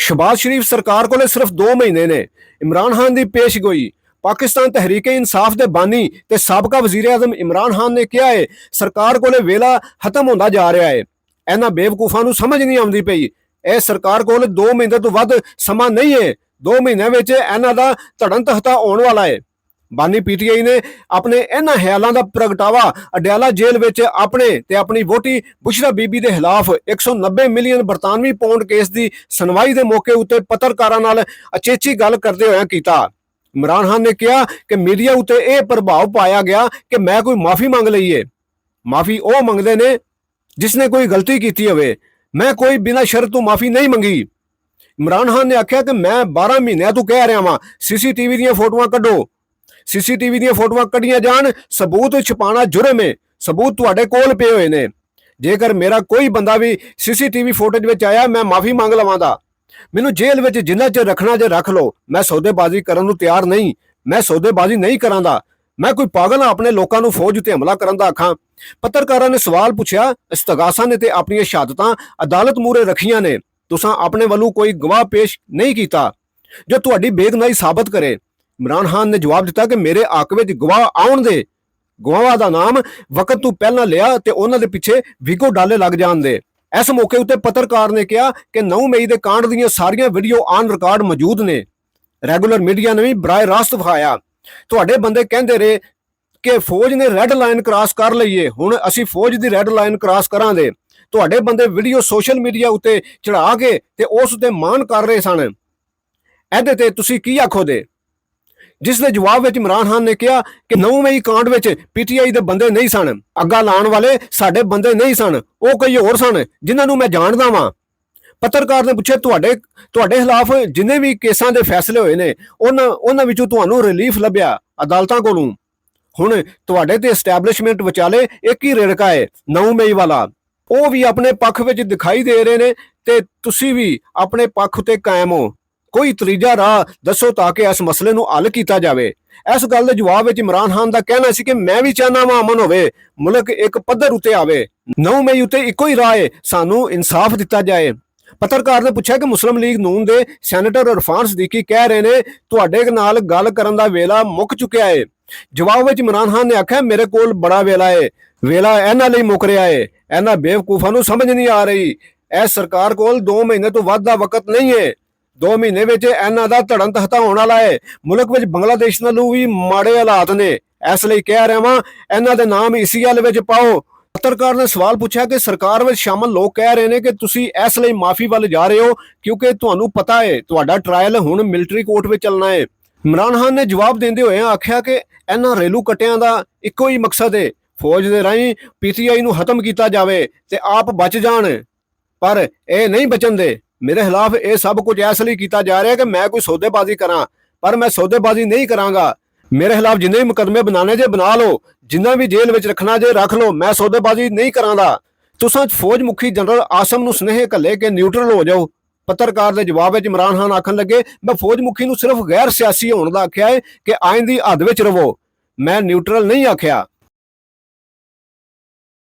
शहबाज शरीफ सरकार को सिर्फ 2 महीने ने। इमरान खान की पेशगोई। पाकिस्तान तहरीक इंसाफ के बानी ते साबका वजीर आजम इमरान खान ने कहा है सरकार को वेला खत्म होता जा रहा है। इन्हां बेवकूफां नूं समझ नहीं आउंदी पई। यह सरकार को 2 महीने तो वध समा नहीं है। 2 महीनों में इन्हां दा धड़न तख्ता आउण वाला है। बानी पीटीआई ने अपने इन्हां ख्यालों का प्रगटावा अडयाला जेल में अपने ते अपनी वोटी बुशरा बीबी के खिलाफ 190 मिलियन बरतानवी पाउंड केस की सुनवाई के मौके उत्ते पत्रकारां नाल अचेची गल करते हुए कीता। इमरान खान ने कहा कि मीडिया उत्ते यह प्रभाव पाया गया कि मैं कोई माफ़ी मंग लई है। माफ़ी वो मंगते ने जिसने कोई गलती की होवे। मैं कोई बिना शर्त तो माफ़ी नहीं मंगी। इमरान खान ने आख्या कि मैं 12 महीनों तो कह रहा वां CCTV दी फोटोआं कड्डो। CCTV दी फोटोआं कड्डियां जान। सबूत छुपाना जुर्म है। सबूत तुहाडे कोल पे हुए ने। जेकर मेरा कोई बंदा भी CCTV फुटेज में आया मैं माफ़ी मंग लवांगा। मैनू जेल में जिन्ना चਿਰ रखना जे रख लो। मैं सौदेबाजी करन नूं तैयार नहीं। मैं सौदेबाजी नहीं करांगा। मैं कोई पागल हाँ अपने लोगों को फौज उत्ते हमला करन दा आखां। पत्रकारां ने सवाल पूछा। इस्तगासा ने ते अपनी शहादतां अदालत मूहरे रखियां ने। तुसां अपने वालों कोई गवाह पेश नहीं किया जो तुहाडी बेगुनाही साबित करे। इमरान खान ने जवाब दिता कि मेरे हक विच गवाह आउण दे। गवाह का नाम वक्त तो पहला लिया ते उन्हां दे पिछे विगो डाले लग जाण दे। इस मौके उत्ते पत्रकार ने कहा कि 9 मई के कांड दीयां सारियां वीडियो ऑन रिकॉर्ड मौजूद ने। रेगूलर मीडिया ने भी बराह रास्त विखाया। तुहाडे बंदे कहंदे रहे कि फौज ने रेड लाइन क्रॉस कर लई है। हुण असीं फौज की रेड लाइन क्रॉस करांगे। तुहाडे बंदे वीडियो सोशल मीडिया उत्ते चढ़ा के ते उस उत्ते मान कर रहे सन। इहदे ते तुसीं की आखोगे? जिसके जवाब में इमरान खान ने कहा कि 9 मई कांड में PTI के बंदे नहीं सन। अग्गा लाने वाले साडे बंदे नहीं सन। वो कोई होर सन जिन्होंने मैं जानता वां। पत्रकार ने पूछे तुहाडे खिलाफ जिन्ने भी केसां दे फैसले होए ने उन्हां विचों तुहानूं रिलीफ लभ्या अदालतां कोलों। हुण तुहाडे ते एस्टैबलिशमेंट विचाले एक ही रेड़का है 9 मई वाला। वो भी अपने पक्ष विच दिखाई दे रहे ने ते तुसीं भी अपने पक्ष उत्ते कायम हो। कोई तरीजा राह दसो ताकि इस मसले नूं हल किया जाए। इस गल के जवाब में इमरान खान का कहना सी कि मैं भी चाहना वा अमन होवे मुल्क एक पद्धर उत्ते आवे। 9 मई उत्ते इको ही राह है सानू इंसाफ दिता जाए। पत्रकार ने पूछा कि मुस्लिम लीग नून दे सैनेटर इरफान सदीकी कह रहे ने तुहाडे नाल गल करन दा वेला मुक चुकिया है। जवाब में इमरान खान ने आख्या मेरे कोल बड़ा वेला है। वेला इन्हां लई मुक रहा है। इन्हां बेवकूफां नूं समझ नहीं आ रही। इस सरकार कोल 2 महीने तो वध दा वक्त नहीं है। 2 महीने में इन्हां दा धड़न तख्ता होने वाला है। मुल्क में बांग्लादेश नालों भी माड़े हालात ने। इसलिए कह रहा वां इन्हां दे नाम ECL विच पाओ। पत्रकार ने सवाल पूछा कि सरकार में शामिल लोग कह रहे हैं कि तुसी इसलिए माफी वाल जा रहे हो क्योंकि तुहानू पता है तुहाडा ट्रायल हुण मिलिटरी कोर्ट में चलना है। इमरान खान ने जवाब देंदे हुए आख्या कि इन्हां रेलू कट्टियां दा इक्को ही मकसद है फौज दे राहीं PTI नू खत्म किया जाए ते आप बच जाण। पर यह नहीं बचन दे। मेरे खिलाफ यह सब कुछ इसलिए किया जा रहा है कि मैं कोई सौदेबाजी करा। पर मैं सौदेबाजी नहीं करांगा। मेरे खिलाफ जिन्ने भी मुकदमे बनाने जे बना लो। जिन्ना भी जेल में रखना जे रख लो। मैं सौदेबाजी नहीं करांगा। तुसां फौज मुखी जनरल आसम नूं स्नेह घल्ले के न्यूट्रल हो जाओ। पत्रकार के जवाब में इमरान खान आखन लगे मैं फौज मुखी नूं सिर्फ गैर सियासी होने का आख्या है कि आइन की हद विच रवो। मैं न्यूट्रल नहीं आख्या।